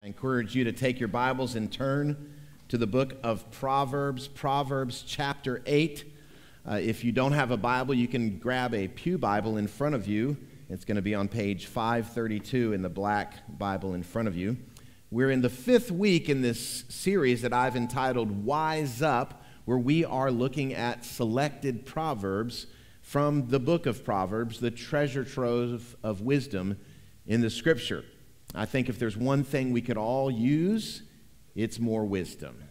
I encourage you to take your Bibles and turn to the book of Proverbs, Proverbs chapter 8. If you don't have a Bible, you can grab a pew Bible in front of you. It's going to be on page 532 in the black Bible in front of you. We're in the fifth week in this series that I've entitled Wise Up, where we are looking at selected Proverbs from the book of Proverbs, the treasure trove of wisdom in the Scripture. I think if there's one thing we could all use, it's more wisdom.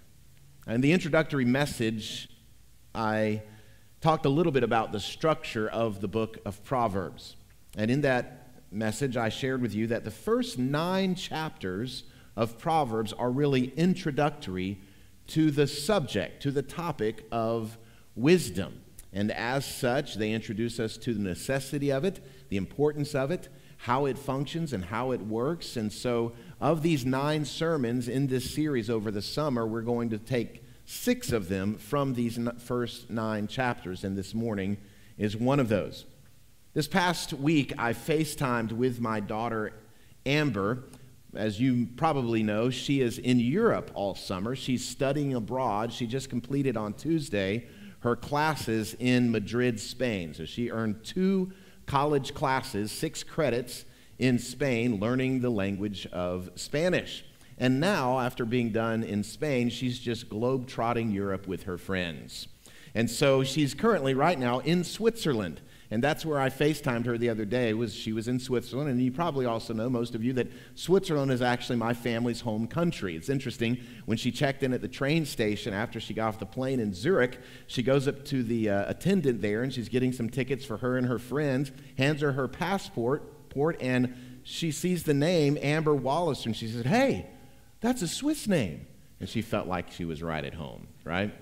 In the introductory message, I talked a little bit about the structure of the book of Proverbs. And in that message, I shared with you that the first 9 chapters of Proverbs are really introductory to the subject, to the topic of wisdom. And as such, they introduce us to the necessity of it, the importance of it, how it functions and how it works. And so of these 9 sermons in this series over the summer, we're going to take 6 of them from these first 9 chapters, and this morning is one of those. This past week, I FaceTimed with my daughter, Amber. As you probably know, she is in Europe all summer. She's studying abroad. She just completed on Tuesday her classes in Madrid, Spain. So she earned 2 college classes, 6 credits in Spain, learning the language of Spanish. And now, after being done in Spain, she's just globe-trotting Europe with her friends. And so she's currently, right now, in Switzerland. And that's where I FaceTimed her the other day. She was in Switzerland. And you probably also know, most of you, that Switzerland is actually my family's home country. It's interesting, when she checked in at the train station after she got off the plane in Zurich, she goes up to the attendant there, and she's getting some tickets for her and her friends, hands her passport, and she sees the name Amber Wallace, and she says, "Hey, that's a Swiss name." And she felt like she was right at home, right?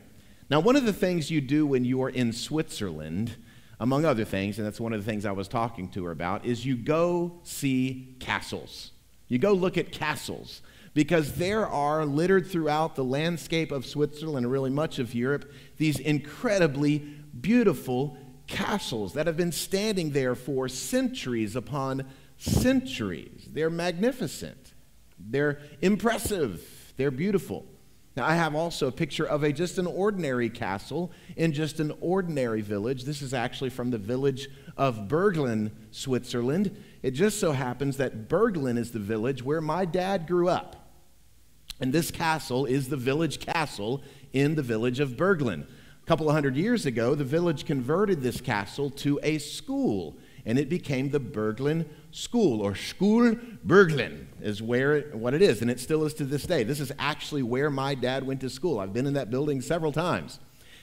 Now, one of the things you do when you are in Switzerland, among other things, and that's one of the things I was talking to her about, is you go see castles. You go look at castles, because there are littered throughout the landscape of Switzerland and really much of Europe these incredibly beautiful castles that have been standing there for centuries upon centuries. They're magnificent. They're impressive. They're beautiful. Now, I have also a picture of just an ordinary castle in just an ordinary village. This is actually from the village of Berglen, Switzerland. It just so happens that Berglen is the village where my dad grew up. And this castle is the village castle in the village of Berglen. A couple of hundred years ago, the village converted this castle to a school, and it became the Berglen School, or School Berglen is what it is, and it still is to this day. This is actually where my dad went to school. I've been in that building several times,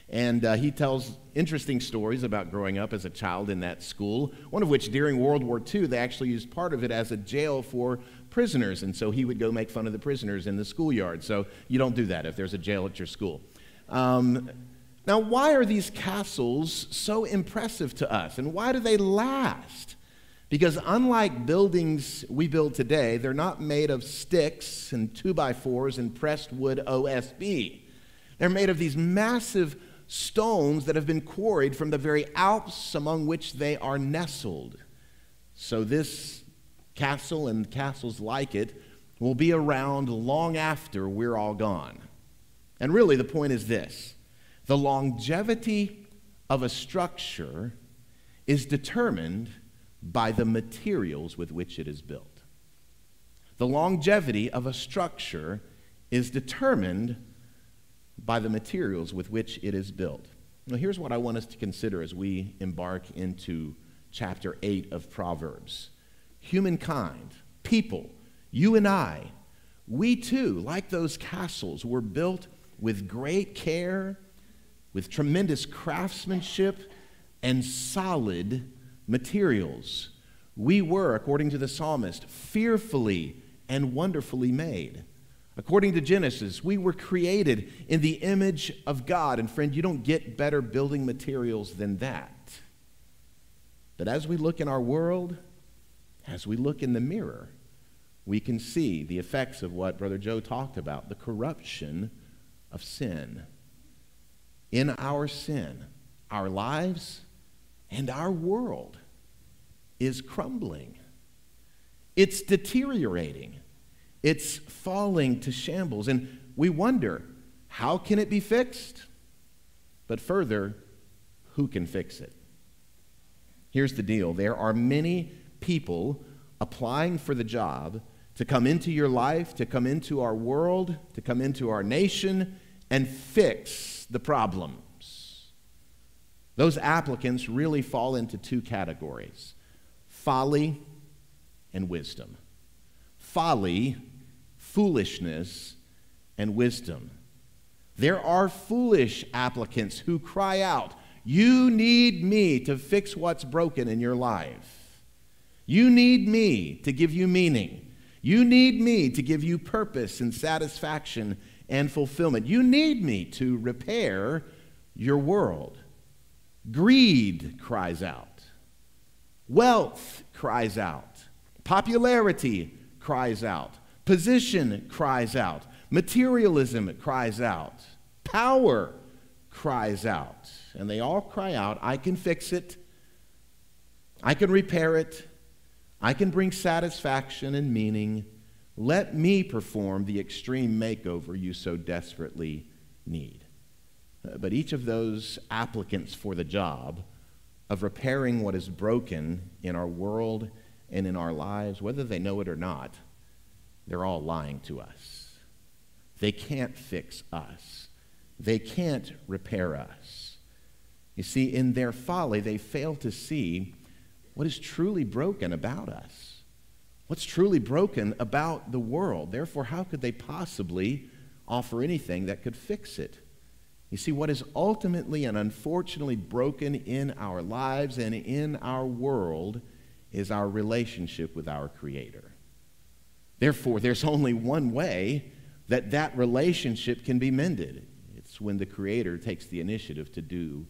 and he tells interesting stories about growing up as a child in that school, one of which during World War II, they actually used part of it as a jail for prisoners, and so he would go make fun of the prisoners in the schoolyard. So you don't do that if there's a jail at your school. Now, why are these castles so impressive to us, and why do they last? Because unlike buildings we build today, they're not made of sticks and 2x4s and pressed wood OSB. They're made of these massive stones that have been quarried from the very Alps among which they are nestled. So this castle and castles like it will be around long after we're all gone. And really, the point is this: the longevity of a structure is determined by the materials with which it is built. The longevity of a structure is determined by the materials with which it is built. Now, here's what I want us to consider as we embark into chapter 8 of Proverbs. Humankind, people, you and I, we too, like those castles, were built with great care, with tremendous craftsmanship and solid materials. We were, according to the psalmist, fearfully and wonderfully made. According to Genesis, we were created in the image of God. And friend, you don't get better building materials than that. But as we look in our world, as we look in the mirror, we can see the effects of what Brother Joe talked about, the corruption of sin. In our sin, our lives and our world is crumbling. It's deteriorating. It's falling to shambles. And we wonder, how can it be fixed? But further, who can fix it? Here's the deal. There are many people applying for the job to come into your life, to come into our world, to come into our nation, and fix the problems. Those applicants really fall into two categories: folly and wisdom. Folly, foolishness, and wisdom. There are foolish applicants who cry out, "You need me to fix what's broken in your life. You need me to give you meaning. You need me to give you purpose and satisfaction and fulfillment. You need me to repair your world." Greed cries out. Wealth cries out. Popularity cries out. Position cries out. Materialism cries out. Power cries out. And they all cry out, "I can fix it. I can repair it. I can bring satisfaction and meaning. Let me perform the extreme makeover you so desperately need." But each of those applicants for the job of repairing what is broken in our world and in our lives, whether they know it or not, they're all lying to us. They can't fix us. They can't repair us. You see, in their folly, they fail to see what is truly broken about us, what's truly broken about the world. Therefore, how could they possibly offer anything that could fix it? You see, what is ultimately and unfortunately broken in our lives and in our world is our relationship with our Creator. Therefore, there's only one way that that relationship can be mended. It's when the Creator takes the initiative to do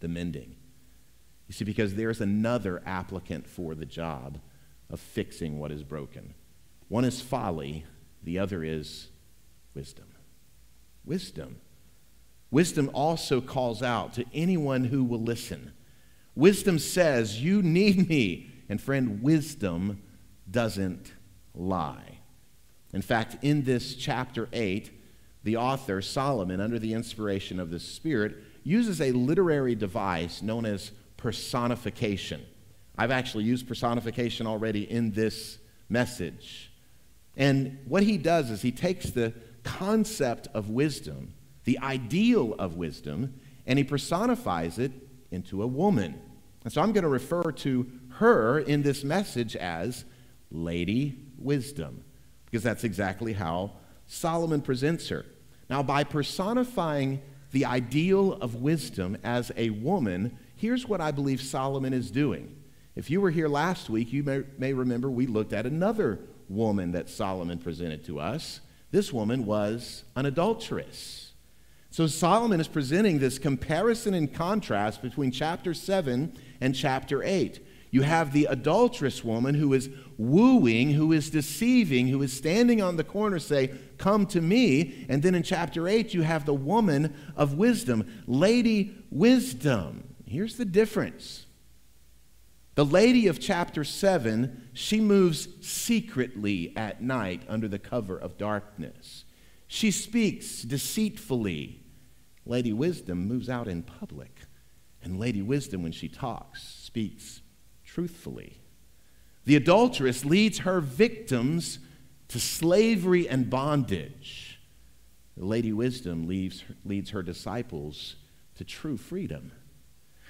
the mending. You see, because there's another applicant for the job of fixing what is broken. One is folly, the other is wisdom. Wisdom. Wisdom also calls out to anyone who will listen. Wisdom says, "You need me." And friend, wisdom doesn't lie. In fact, in this chapter 8, the author, Solomon, under the inspiration of the Spirit, uses a literary device known as personification. I've actually used personification already in this message. And what he does is he takes the concept of wisdom, the ideal of wisdom, and he personifies it into a woman. And so I'm going to refer to her in this message as Lady Wisdom, because that's exactly how Solomon presents her. Now, by personifying the ideal of wisdom as a woman, here's what I believe Solomon is doing. If you were here last week, you may remember we looked at another woman that Solomon presented to us. This woman was an adulteress. So Solomon is presenting this comparison and contrast between chapter 7 and chapter 8. You have the adulterous woman who is wooing, who is deceiving, who is standing on the corner say, "Come to me." And then in chapter 8, you have the woman of wisdom, Lady Wisdom. Here's the difference. The lady of chapter 7, she moves secretly at night under the cover of darkness. She speaks deceitfully. Lady Wisdom moves out in public. And Lady Wisdom, when she talks, speaks truthfully. The adulteress leads her victims to slavery and bondage. The Lady Wisdom leads her disciples to true freedom.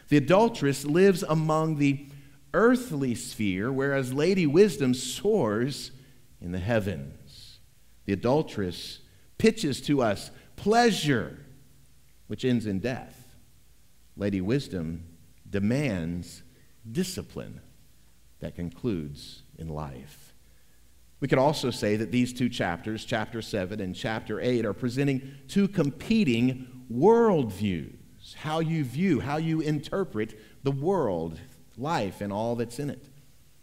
The adulteress lives among the earthly sphere, whereas Lady Wisdom soars in the heavens. The adulteress pitches to us pleasure, which ends in death. Lady Wisdom demands discipline that concludes in life. We could also say that these two chapters, chapter 7 and chapter 8, are presenting two competing worldviews. How you view, how you interpret the world, life, and all that's in it.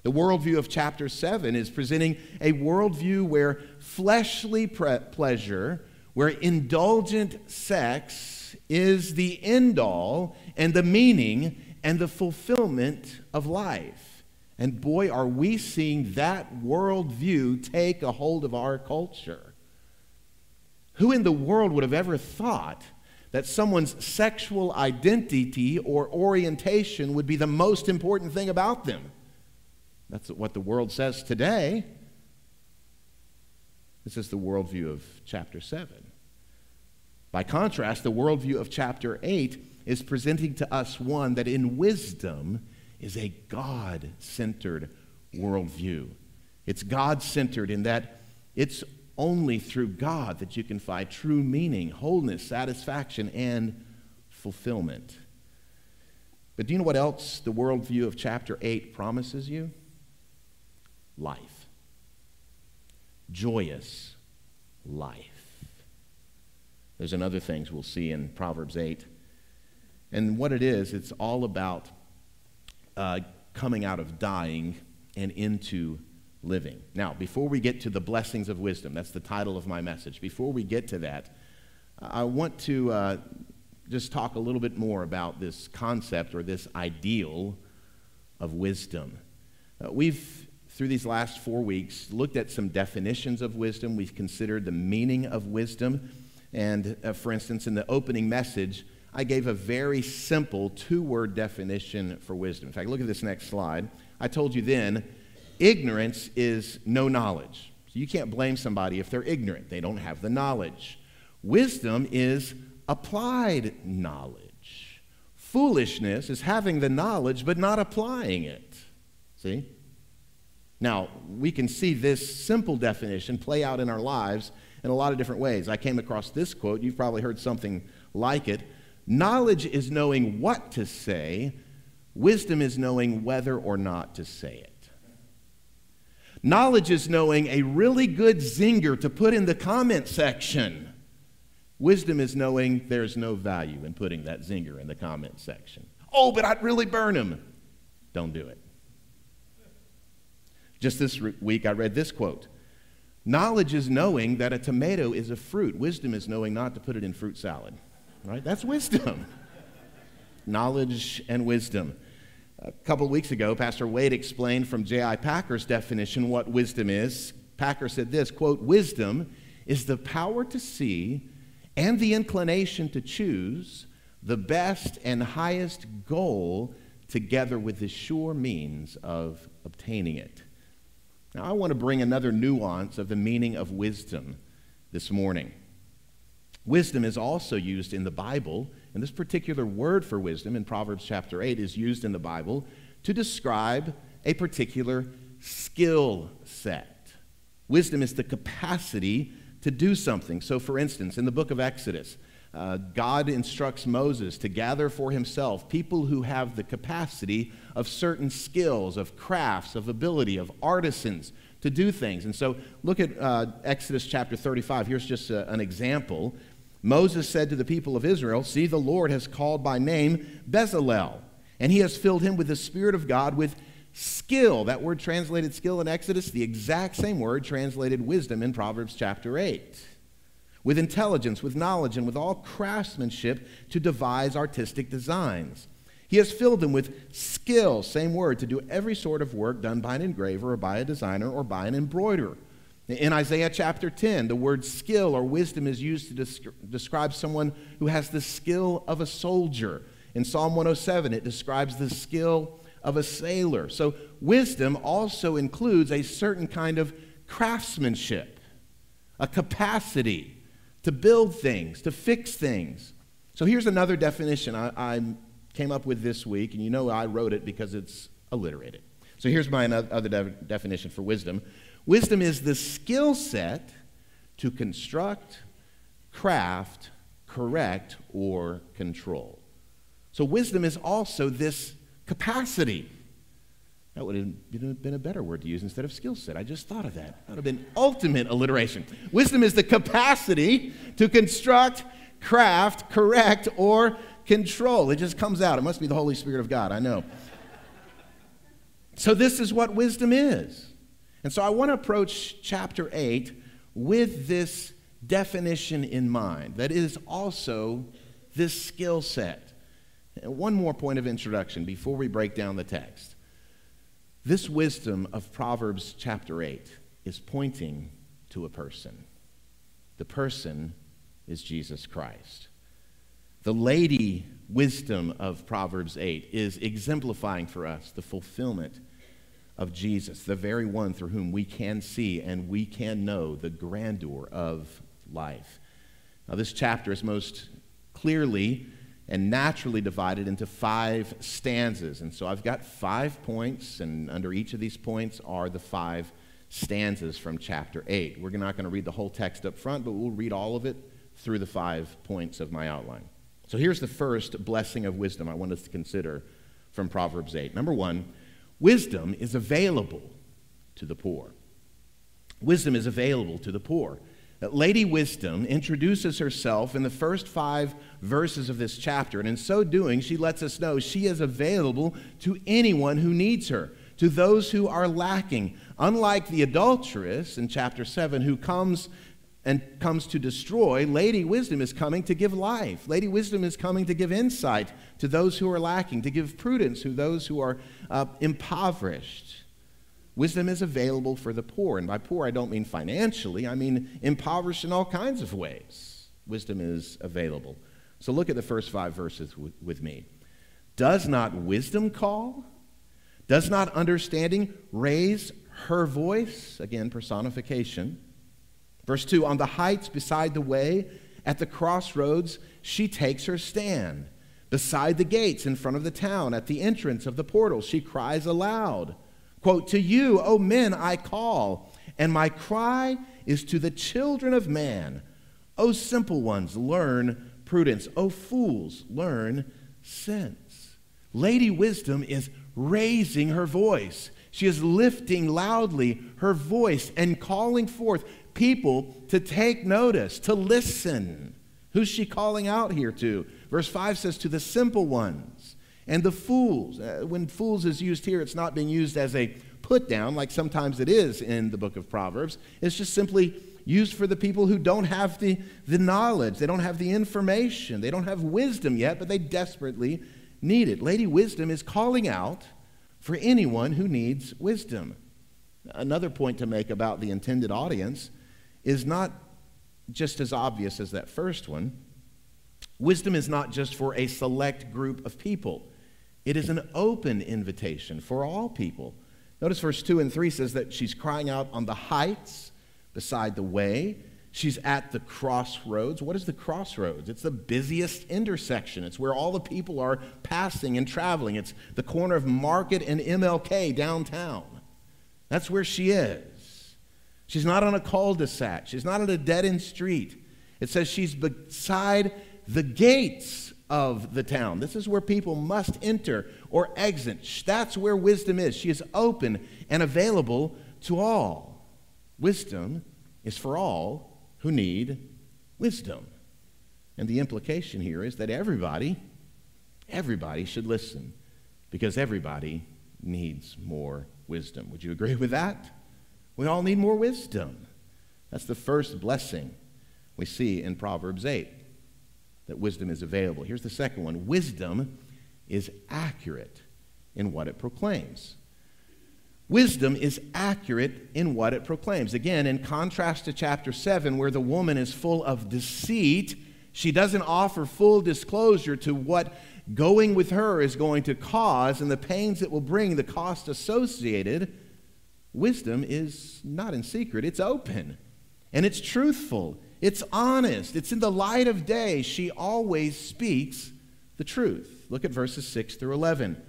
The worldview of chapter 7 is presenting a worldview where fleshly pleasure, where indulgent sex is the end-all and the meaning and the fulfillment of life. And boy, are we seeing that worldview take a hold of our culture. Who in the world would have ever thought that someone's sexual identity or orientation would be the most important thing about them? That's what the world says today. This is the worldview of chapter 7. By contrast, the worldview of chapter 8 is presenting to us one that in wisdom is a God-centered worldview. It's God-centered in that it's only through God that you can find true meaning, wholeness, satisfaction, and fulfillment. But do you know what else the worldview of chapter 8 promises you? Life. Joyous life. There's another things we'll see in Proverbs 8. And what it is, it's all about coming out of dying and into living. Now, before we get to the blessings of wisdom, that's the title of my message. Before we get to that, I want to just talk a little bit more about this concept or this ideal of wisdom. We've, through these last 4 weeks, looked at some definitions of wisdom. We've considered the meaning of wisdom. And for instance, in the opening message, I gave a very simple 2-word definition for wisdom. In fact, look at this next slide. I told you then, ignorance is no knowledge. So you can't blame somebody if they're ignorant. They don't have the knowledge. Wisdom is applied knowledge. Foolishness is having the knowledge but not applying it. See? Now, we can see this simple definition play out in our lives in a lot of different ways. I came across this quote. You've probably heard something like it. Knowledge is knowing what to say. Wisdom is knowing whether or not to say it. Knowledge is knowing a really good zinger to put in the comment section. Wisdom is knowing there's no value in putting that zinger in the comment section. Oh, but I'd really burn him. Don't do it. Just this week, I read this quote. Knowledge is knowing that a tomato is a fruit. Wisdom is knowing not to put it in fruit salad. Right? That's wisdom. Knowledge and wisdom. A couple of weeks ago, Pastor Wade explained from J.I. Packer's definition what wisdom is. Packer said this, quote, wisdom is the power to see and the inclination to choose the best and highest goal together with the sure means of obtaining it. Now, I want to bring another nuance of the meaning of wisdom this morning. Wisdom is also used in the Bible, and this particular word for wisdom in Proverbs chapter 8 is used in the Bible to describe a particular skill set. Wisdom is the capacity to do something. So, for instance, in the book of Exodus, God instructs Moses to gather for himself people who have the capacity of certain skills, of crafts, of ability, of artisans to do things. And so look at Exodus chapter 35. Here's just an example. Moses said to the people of Israel, see, the Lord has called by name Bezalel, and he has filled him with the Spirit of God with skill. That word translated skill in Exodus, the exact same word translated wisdom in Proverbs chapter 8. With intelligence, with knowledge, and with all craftsmanship to devise artistic designs. He has filled them with skill, same word, to do every sort of work done by an engraver or by a designer or by an embroiderer. In Isaiah chapter 10, the word skill or wisdom is used to describe someone who has the skill of a soldier. In Psalm 107, it describes the skill of a sailor. So wisdom also includes a certain kind of craftsmanship, a capacity to build things, to fix things. So here's another definition I came up with this week, and you know I wrote it because it's alliterated. So here's my other definition for wisdom. Wisdom is the skill set to construct, craft, correct, or control. So wisdom is also this capacity. That would have been a better word to use instead of skill set. I just thought of that. That would have been ultimate alliteration. Wisdom is the capacity to construct, craft, correct, or control. It just comes out. It must be the Holy Spirit of God, I know. So this is what wisdom is. And so I want to approach chapter 8 with this definition in mind. That is also this skill set. And one more point of introduction before we break down the text. This wisdom of Proverbs chapter 8 is pointing to a person. The person is Jesus Christ. The lady wisdom of Proverbs 8 is exemplifying for us the fulfillment of Jesus, the very one through whom we can see and we can know the grandeur of life. Now, this chapter is most clearly and naturally divided into 5 stanzas. And so I've got 5 points, and under each of these points are the 5 stanzas from chapter 8. We're not going to read the whole text up front, but we'll read all of it through the 5 points of my outline. So here's the first blessing of wisdom I want us to consider from Proverbs 8. Number 1, wisdom is available to the poor. Wisdom is available to the poor. Lady Wisdom introduces herself in the first 5 verses of this chapter, and in so doing, she lets us know she is available to anyone who needs her, to those who are lacking. Unlike the adulteress in chapter 7 who comes to destroy, Lady Wisdom is coming to give life. Lady Wisdom is coming to give insight to those who are lacking, to give prudence to those who are impoverished. Wisdom is available for the poor, and by poor I don't mean financially, I mean impoverished in all kinds of ways. Wisdom is available. So look at the first 5 verses with me. Does not wisdom call? Does not understanding raise her voice? Again, personification. Verse 2, on the heights beside the way, at the crossroads, she takes her stand. Beside the gates in front of the town, at the entrance of the portal, she cries aloud. Quote, to you, O men, I call, and my cry is to the children of man. O simple ones, learn prudence. O fools, learn sense. Lady Wisdom is raising her voice. She is lifting loudly her voice and calling forth people to take notice, to listen. Who's she calling out here to? Verse 5 says, to the simple ones and the fools. When fools is used here, it's not being used as a put down like sometimes it is in the book of Proverbs. It's just simply used for the people who don't have the knowledge. They don't have the information. They don't have wisdom yet, but they desperately need it. Lady Wisdom is calling out for anyone who needs wisdom. Another point to make about the intended audience is not just as obvious as that first one. Wisdom is not just for a select group of people. It is an open invitation for all people. Notice verse 2 and 3 says that she's crying out on the heights beside the way. She's at the crossroads. What is the crossroads? It's the busiest intersection. It's where all the people are passing and traveling. It's the corner of Market and MLK downtown. That's where she is. She's not on a cul-de-sac. She's not on a dead-end street. It says she's beside the gates of the town. This is where people must enter or exit. That's where wisdom is. She is open and available to all. Wisdom is for all who need wisdom. And the implication here is that everybody should listen, because everybody needs more wisdom. Would you agree with that? We all need more wisdom. That's the first blessing we see in Proverbs 8, that wisdom is available. Here's the second one. Wisdom is accurate in what it proclaims. Wisdom is accurate in what it proclaims. Again, in contrast to chapter 7, where the woman is full of deceit, she doesn't offer full disclosure to what going with her is going to cause and the pains it will bring, the cost associated. Wisdom is not in secret. It's open, and it's truthful. It's honest. It's in the light of day. She always speaks the truth. Look at verses 6 through 11.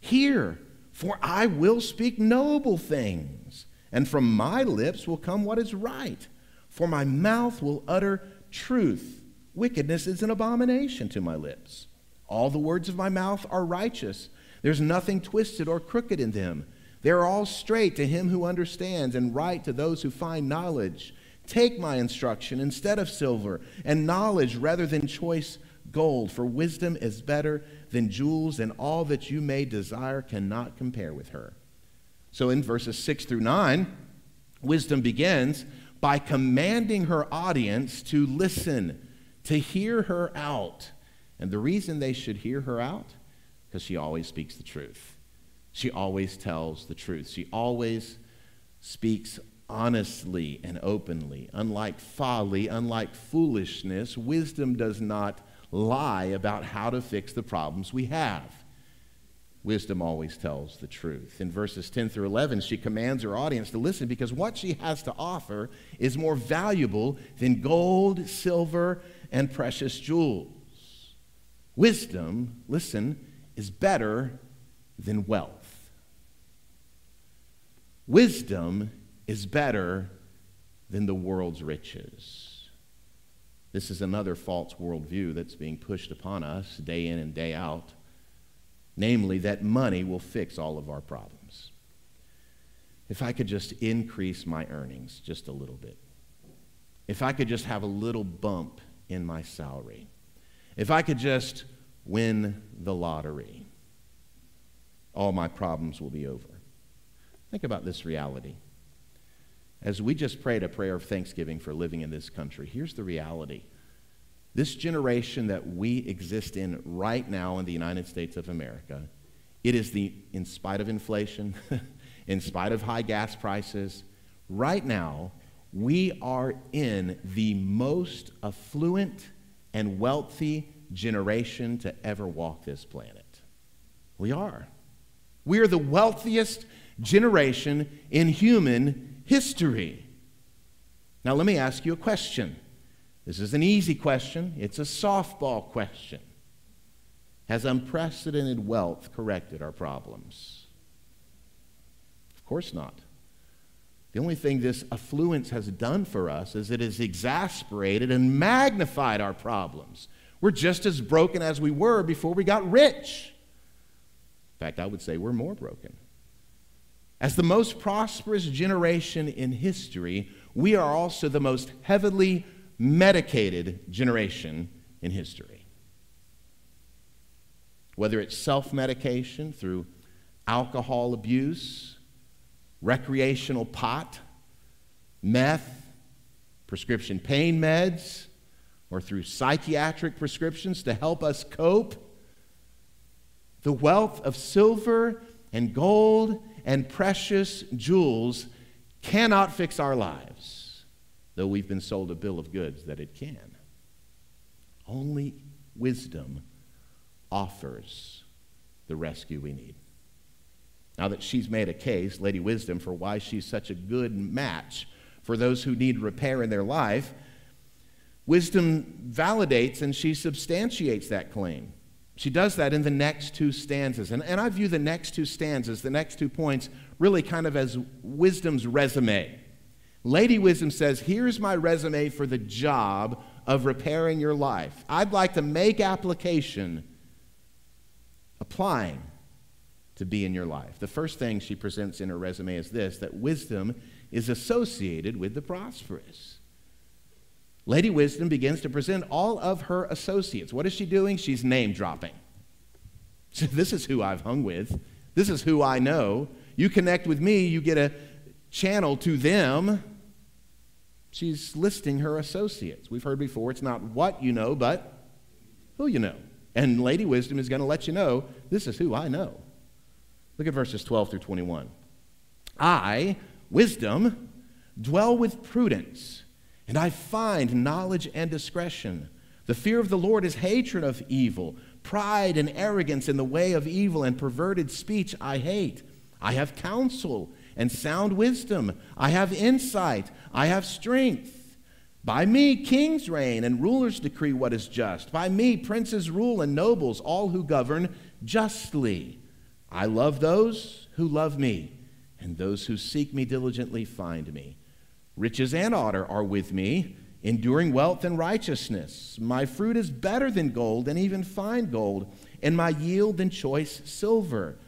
Hear, for I will speak noble things, and from my lips will come what is right. For my mouth will utter truth. Wickedness is an abomination to my lips. All the words of my mouth are righteous. There's nothing twisted or crooked in them. They are all straight to him who understands, and right to those who find knowledge. Take my instruction instead of silver, and knowledge rather than choice gold. For wisdom is better than jewels, and all that you may desire cannot compare with her. So in verses 6 through 9, wisdom begins by commanding her audience to listen, to hear her out. And the reason they should hear her out, because she always speaks the truth. She always tells the truth. She always speaks honestly and openly. Unlike folly, unlike foolishness, wisdom does not lie about how to fix the problems we have. Wisdom always tells the truth. In verses 10 through 11, she commands her audience to listen because what she has to offer is more valuable than gold, silver, and precious jewels. Wisdom, listen, is better than wealth. Wisdom is better than the world's riches. This is another false worldview that's being pushed upon us day in and day out. Namely, that money will fix all of our problems. If I could just increase my earnings just a little bit. If I could just have a little bump in my salary. If I could just win the lottery, all my problems will be over. Think about this reality. As we just prayed a prayer of thanksgiving for living in this country, here's the reality. This generation that we exist in right now in the United States of America, it is in spite of inflation, in spite of high gas prices, right now, we are in the most affluent and wealthy generation to ever walk this planet. We are. We are the wealthiest generation in human history. Now, let me ask you a question. This is an easy question. It's a softball question. Has unprecedented wealth corrected our problems? Of course not. The only thing this affluence has done for us is it has exasperated and magnified our problems. We're just as broken as we were before we got rich. In fact, I would say we're more broken. As the most prosperous generation in history, we are also the most heavily medicated generation in history. Whether it's self-medication through alcohol abuse, recreational pot, meth, prescription pain meds, or through psychiatric prescriptions to help us cope, the wealth of silver and gold and precious jewels cannot fix our lives, though we've been sold a bill of goods that it can. Only wisdom offers the rescue we need. Now that she's made a case, Lady Wisdom, for why she's such a good match for those who need repair in their life, wisdom validates and she substantiates that claim. She does that in the next two stanzas. And I view the next two stanzas, the next 2 points, really kind of as wisdom's resume. Lady Wisdom says, here's my resume for the job of repairing your life. I'd like to make application, applying to be in your life. The first thing she presents in her resume is this, that wisdom is associated with the prosperous. Lady Wisdom begins to present all of her associates. What is she doing? She's name dropping. So this is who I've hung with. This is who I know. You connect with me, you get a channel to them. She's listing her associates. We've heard before, it's not what you know, but who you know. And Lady Wisdom is going to let you know, this is who I know. Look at verses 12 through 21. I, wisdom, dwell with prudence, and I find knowledge and discretion. The fear of the Lord is hatred of evil. Pride and arrogance in the way of evil and perverted speech I hate. I have counsel and sound wisdom. I have insight. I have strength. By me kings reign and rulers decree what is just. By me princes rule and nobles, all who govern justly. I love those who love me, and those who seek me diligently find me. Riches and honor are with me, enduring wealth and righteousness. My fruit is better than gold and even fine gold, and my yield than choice silver.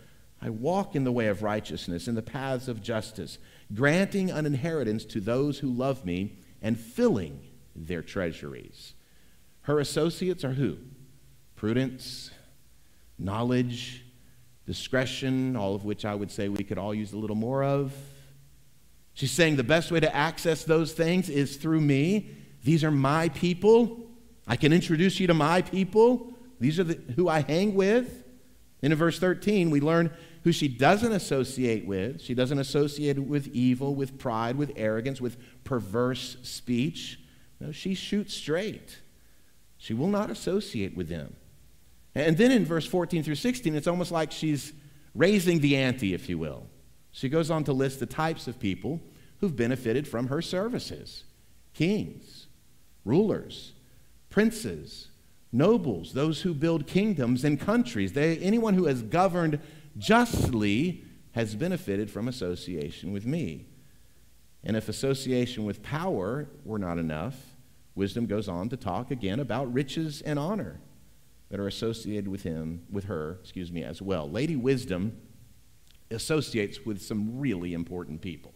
I walk in the way of righteousness, in the paths of justice, granting an inheritance to those who love me and filling their treasuries. Her associates are who? Prudence, knowledge, discretion, all of which I would say we could all use a little more of. She's saying the best way to access those things is through me. These are my people. I can introduce you to my people. These are who I hang with. And in verse 13, we learn who she doesn't associate with. She doesn't associate with evil, with pride, with arrogance, with perverse speech. No, she shoots straight. She will not associate with them. And then in verse 14 through 16, it's almost like she's raising the ante, if you will. She goes on to list the types of people who've benefited from her services: kings, rulers, princes, nobles, those who build kingdoms and countries. Anyone who has governed justly has benefited from association with me. And if association with power were not enough, wisdom goes on to talk again about riches and honor that are associated with her, as well. Lady Wisdom associates with some really important people.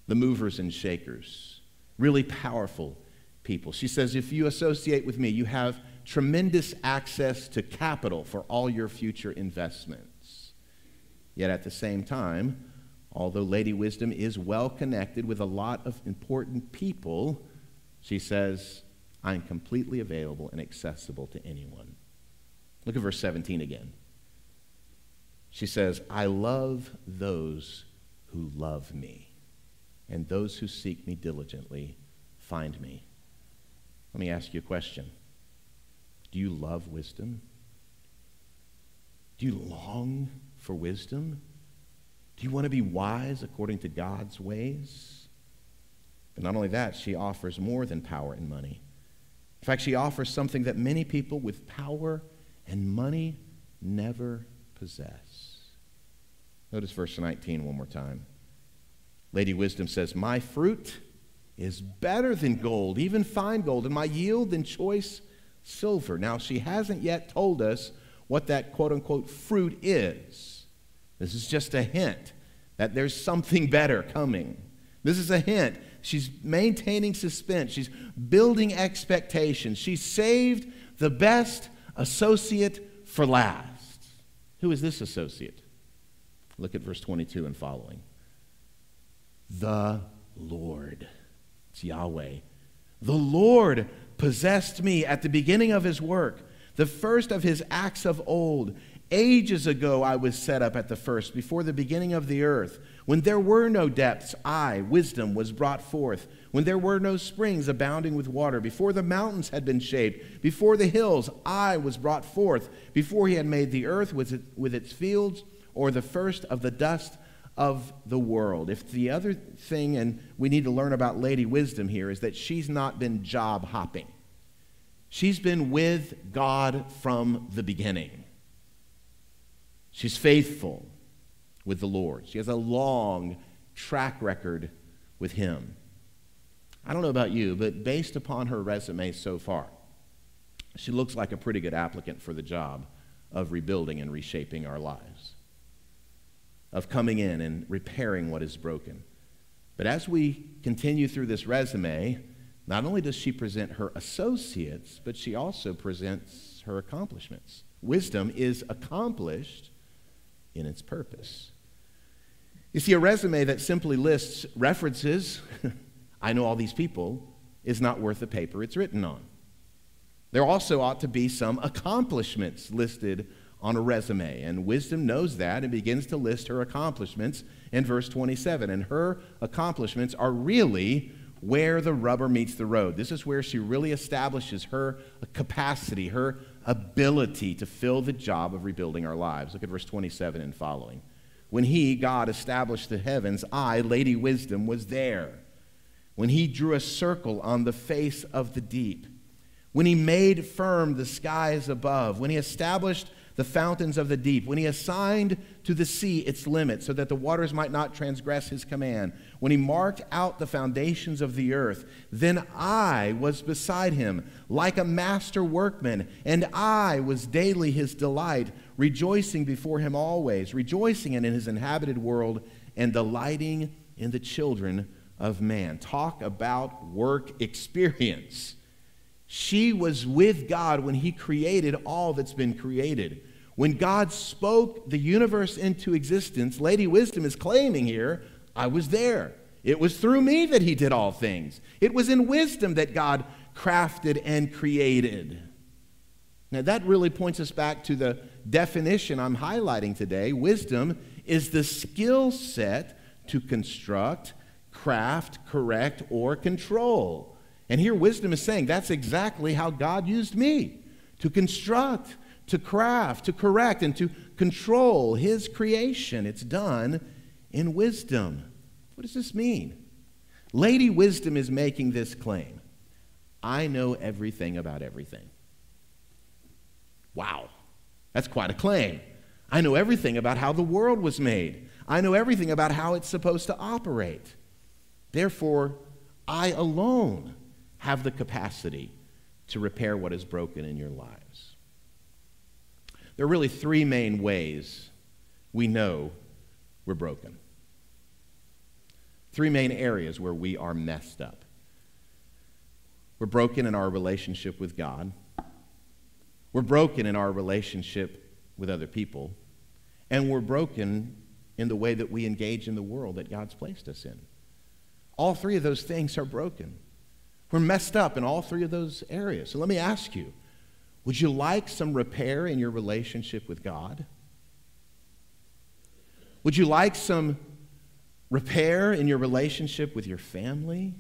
The movers and shakers, really powerful people. She says, if you associate with me, you have tremendous access to capital for all your future investments. Yet at the same time, although Lady Wisdom is well connected with a lot of important people, she says, I'm completely available and accessible to anyone. Look at verse 17 again. She says, I love those who love me, and those who seek me diligently find me. Let me ask you a question. Do you love wisdom? Do you long for wisdom? Do you want to be wise according to God's ways? But not only that, she offers more than power and money. In fact, she offers something that many people with power and money never possess. Notice verse 19 one more time. Lady Wisdom says, my fruit is better than gold, even fine gold, and my yield than choice silver. Now, she hasn't yet told us what that quote-unquote fruit is. This is just a hint that there's something better coming. This is a hint. She's maintaining suspense. She's building expectations. She's saved the best associate for last. Who is this associate? Look at verse 22 and following. The Lord. It's Yahweh. The Lord possessed me at the beginning of his work, the first of his acts of old. Ages ago I was set up at the first, before the beginning of the earth. When there were no depths, I, wisdom, was brought forth. When there were no springs abounding with water, before the mountains had been shaped, before the hills, I was brought forth. Before he had made the earth with its fields, or the first of the dust of the world. If the other thing, and we need to learn about Lady Wisdom here, is that she's not been job hopping. She's been with God from the beginning. She's faithful with the Lord. She has a long track record with him. I don't know about you, but based upon her resume so far, she looks like a pretty good applicant for the job of rebuilding and reshaping our lives, of coming in and repairing what is broken. But as we continue through this resume, not only does she present her associates, but she also presents her accomplishments. Wisdom is accomplished in its purpose. You see, a resume that simply lists references, I know all these people, is not worth the paper it's written on. There also ought to be some accomplishments listed on a resume, and Wisdom knows that and begins to list her accomplishments in verse 27. And her accomplishments are really where the rubber meets the road. This is where she really establishes her capacity, her ability to fill the job of rebuilding our lives. Look at verse 27 and following. When he, God, established the heavens, I, Lady Wisdom, was there. When he drew a circle on the face of the deep. When he made firm the skies above. When he established the fountains of the deep, when he assigned to the sea its limit so that the waters might not transgress his command, when he marked out the foundations of the earth, then I was beside him like a master workman, and I was daily his delight, rejoicing before him always, rejoicing in his inhabited world, and delighting in the children of man. Talk about work experience. She was with God when he created all that's been created. When God spoke the universe into existence, Lady Wisdom is claiming here, I was there. It was through me that he did all things. It was in wisdom that God crafted and created. Now that really points us back to the definition I'm highlighting today. Wisdom is the skill set to construct, craft, correct, or control. And here wisdom is saying that's exactly how God used me, to construct, to craft, to correct, and to control his creation. It's done in wisdom. What does this mean? Lady Wisdom is making this claim. I know everything about everything. Wow, that's quite a claim. I know everything about how the world was made. I know everything about how it's supposed to operate. Therefore, I alone have the capacity to repair what is broken in your lives. There are really three main ways we know we're broken. Three main areas where we are messed up. We're broken in our relationship with God. We're broken in our relationship with other people. And we're broken in the way that we engage in the world that God's placed us in. All three of those things are broken. We're messed up in all three of those areas. So let me ask you, would you like some repair in your relationship with God? Would you like some repair in your relationship with your family,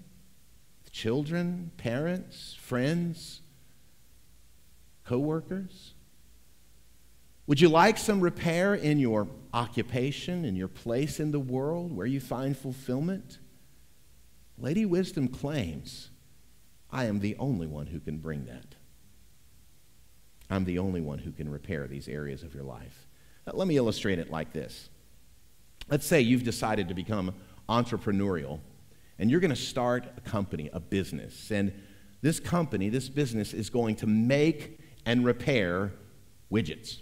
children, parents, friends, co-workers? Would you like some repair in your occupation, in your place in the world, where you find fulfillment? Lady Wisdom claims, I am the only one who can bring that. I'm the only one who can repair these areas of your life. Now, let me illustrate it like this. Let's say you've decided to become entrepreneurial, and you're going to start a company, a business. And this company, this business is going to make and repair widgets.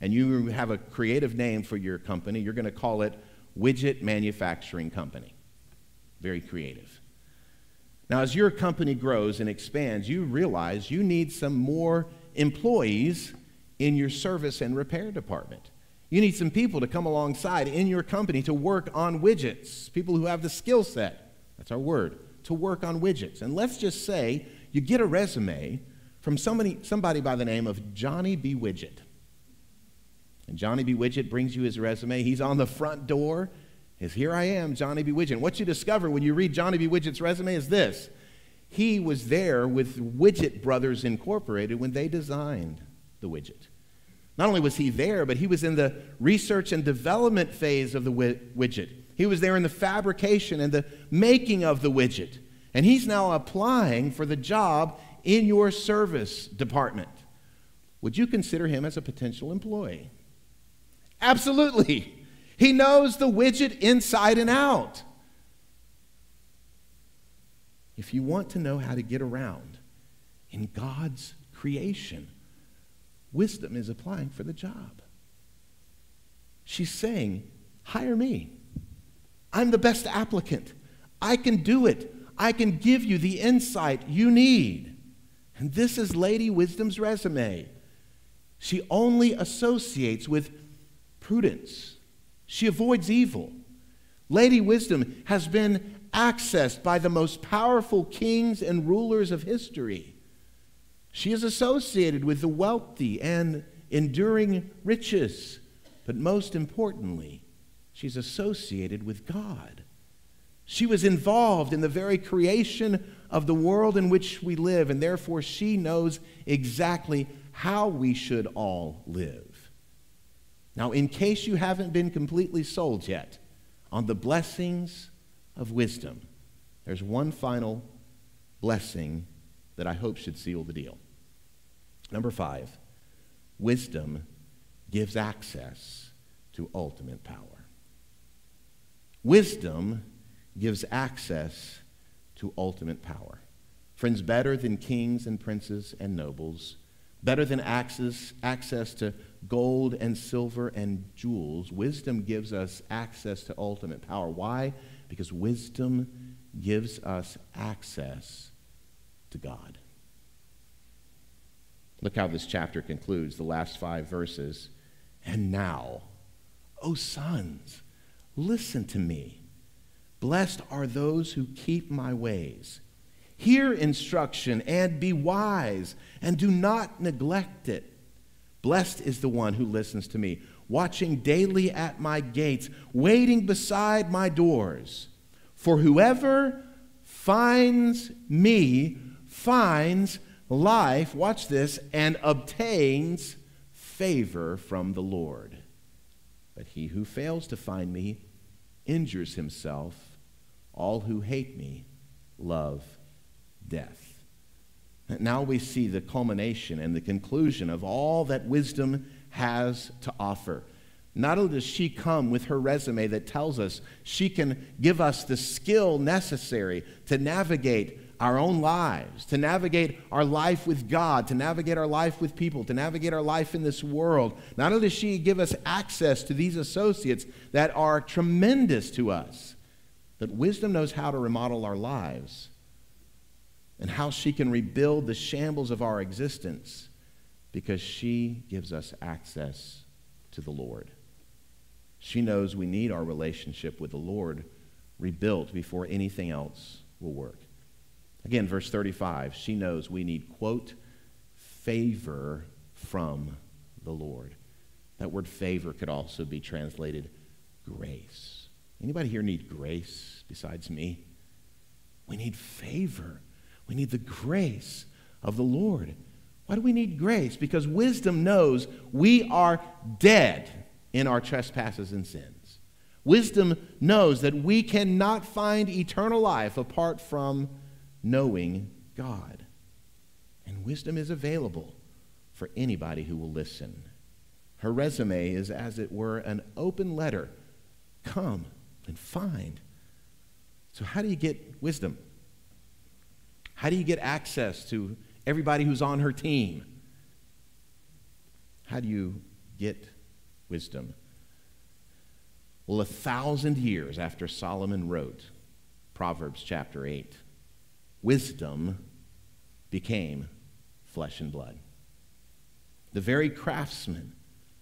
And you have a creative name for your company. You're going to call it Widget Manufacturing Company. Very creative. Now, as your company grows and expands, you realize you need some more employees in your service and repair department. You need some people to come alongside in your company to work on widgets, people who have the skill set, that's our word, to work on widgets. And let's just say you get a resume from somebody by the name of Johnny B. Widget. And Johnny B. Widget brings you his resume. He's on the front door. Here I am, Johnny B. Widget. What you discover when you read Johnny B. Widget's resume is this. He was there with Widget Brothers Incorporated when they designed the widget. Not only was he there, but he was in the research and development phase of the widget. He was there in the fabrication and the making of the widget. And he's now applying for the job in your service department. Would you consider him as a potential employee? Absolutely. He knows the widget inside and out. If you want to know how to get around in God's creation, Wisdom is applying for the job. She's saying, hire me. I'm the best applicant. I can do it. I can give you the insight you need. And this is Lady Wisdom's resume. She only associates with prudence. She avoids evil. Lady Wisdom has been accessed by the most powerful kings and rulers of history. She is associated with the wealthy and enduring riches. But most importantly, she's associated with God. She was involved in the very creation of the world in which we live, and therefore she knows exactly how we should all live. Now, in case you haven't been completely sold yet on the blessings of wisdom, there's one final blessing that I hope should seal the deal. Number 5, wisdom gives access to ultimate power. Wisdom gives access to ultimate power. Friends, better than kings and princes and nobles, better than access to gold and silver and jewels, wisdom gives us access to ultimate power. Why? Because wisdom gives us access to God. Look how this chapter concludes, the last 5 verses. And now, O sons, listen to me. Blessed are those who keep my ways. Hear instruction and be wise, and do not neglect it. Blessed is the one who listens to me, watching daily at my gates, waiting beside my doors. For whoever finds me finds life," watch this, "and obtains favor from the Lord. But he who fails to find me injures himself. All who hate me love death." Now we see the culmination and the conclusion of all that wisdom has to offer. Not only does she come with her resume that tells us she can give us the skill necessary to navigate our own lives, to navigate our life with God, to navigate our life with people, to navigate our life in this world. Not only does she give us access to these associates that are tremendous to us, but wisdom knows how to remodel our lives and how she can rebuild the shambles of our existence because she gives us access to the Lord. She knows we need our relationship with the Lord rebuilt before anything else will work. Again, verse 35, she knows we need, quote, favor from the Lord. That word favor could also be translated grace. Anybody here need grace besides me? We need favor. We need the grace of the Lord. Why do we need grace? Because wisdom knows we are dead in our trespasses and sins. Wisdom knows that we cannot find eternal life apart from knowing God. And wisdom is available for anybody who will listen. Her resume is, as it were, an open letter. Come and find. So how do you get wisdom? How do you get access to everybody who's on her team? How do you get wisdom? Well, 1,000 years after Solomon wrote Proverbs chapter 8, wisdom became flesh and blood. The very craftsman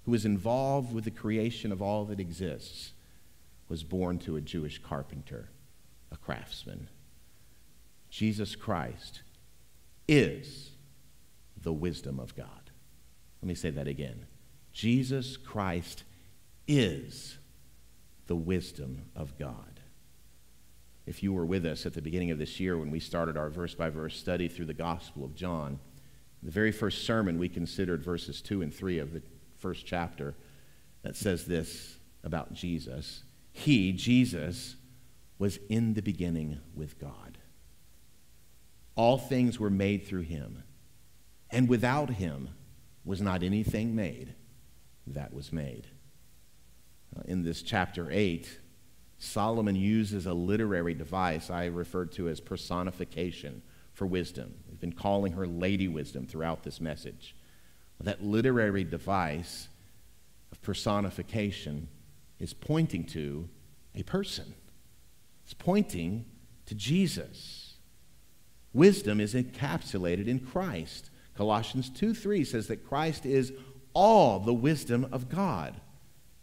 who was involved with the creation of all that exists was born to a Jewish carpenter, a craftsman. Jesus Christ is the wisdom of God. Let me say that again. Jesus Christ is the wisdom of God. If you were with us at the beginning of this year when we started our verse-by-verse study through the Gospel of John, the very first sermon we considered verses 2 and 3 of the first chapter that says this about Jesus. He, Jesus, was in the beginning with God. All things were made through him, and without him was not anything made that was made. In this chapter 8, Solomon uses a literary device I referred to as personification for wisdom. We've been calling her Lady Wisdom throughout this message. That literary device of personification is pointing to a person. It's pointing to Jesus. Wisdom is encapsulated in Christ. Colossians 2:3 says that Christ is all the wisdom of God.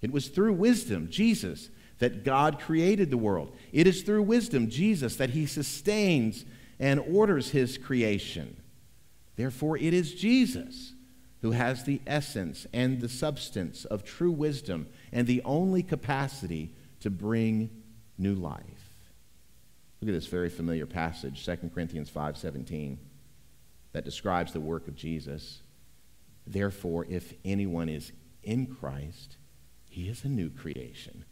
It was through wisdom, Jesus, that God created the world. It is through wisdom, Jesus, that he sustains and orders his creation. Therefore, it is Jesus who has the essence and the substance of true wisdom and the only capacity to bring new life. Look at this very familiar passage, 2 Corinthians 5:17, that describes the work of Jesus. Therefore, if anyone is in Christ, he is a new creation.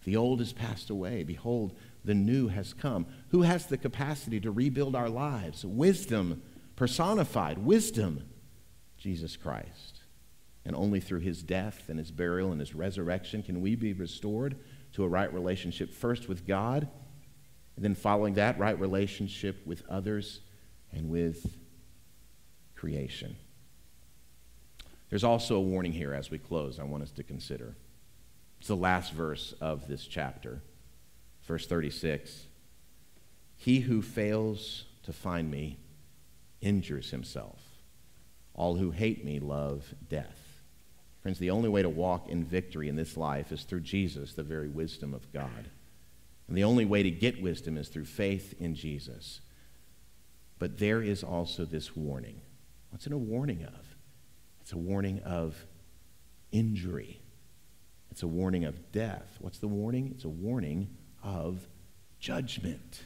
The old has passed away. Behold, the new has come. Who has the capacity to rebuild our lives? Wisdom personified. Wisdom, Jesus Christ. And only through his death and his burial and his resurrection can we be restored to a right relationship first with God, and then following that, right relationship with others and with creation. There's also a warning here as we close I want us to consider. It's the last verse of this chapter, verse 36. He who fails to find me injures himself. All who hate me love death. Friends, the only way to walk in victory in this life is through Jesus, the very wisdom of God. And the only way to get wisdom is through faith in Jesus. But there is also this warning. What's it a warning of? It's a warning of injury. It's a warning of death. What's the warning? It's a warning of judgment.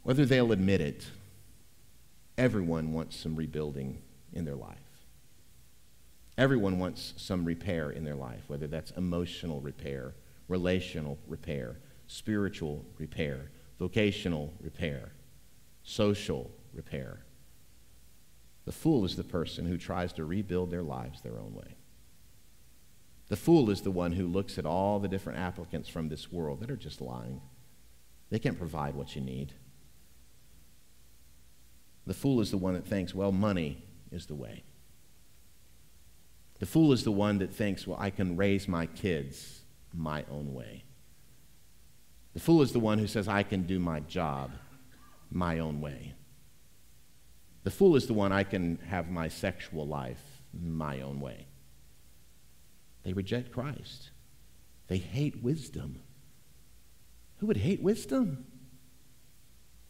Whether they'll admit it, everyone wants some rebuilding in their life. Everyone wants some repair in their life, whether that's emotional repair, relational repair, spiritual repair, vocational repair, social repair. The fool is the person who tries to rebuild their lives their own way. The fool is the one who looks at all the different applicants from this world that are just lying. They can't provide what you need. The fool is the one that thinks, well, money is the way. The fool is the one that thinks, well, I can raise my kids my own way. The fool is the one who says, I can do my job my own way. The fool is the one, I can have my sexual life my own way. They reject Christ. They hate wisdom. Who would hate wisdom?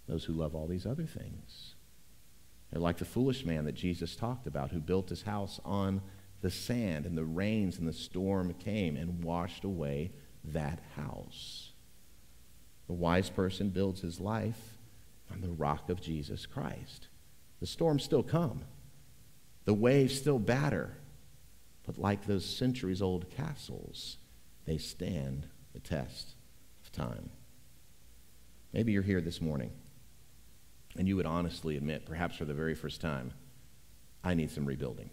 Those who love all these other things. They're like the foolish man that Jesus talked about, who built his house on the sand, and the rains and the storm came and washed away that house. The wise person builds his life on the rock of Jesus Christ. The storms still come. The waves still batter. But like those centuries-old castles, they stand the test of time. Maybe you're here this morning, and you would honestly admit, perhaps for the very first time, I need some rebuilding.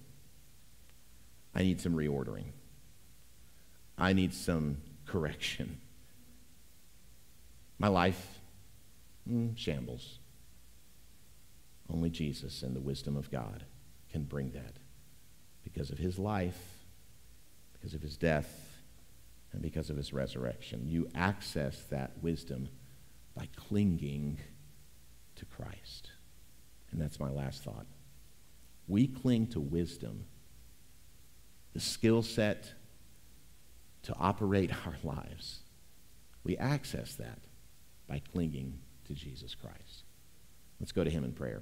I need some reordering. I need some correction. My life, shambles. Only Jesus and the wisdom of God can bring that. Because of his life, because of his death, and because of his resurrection. You access that wisdom by clinging to Christ. And that's my last thought. We cling to wisdom, the skill set to operate our lives. We access that by clinging to Jesus Christ. Let's go to him in prayer.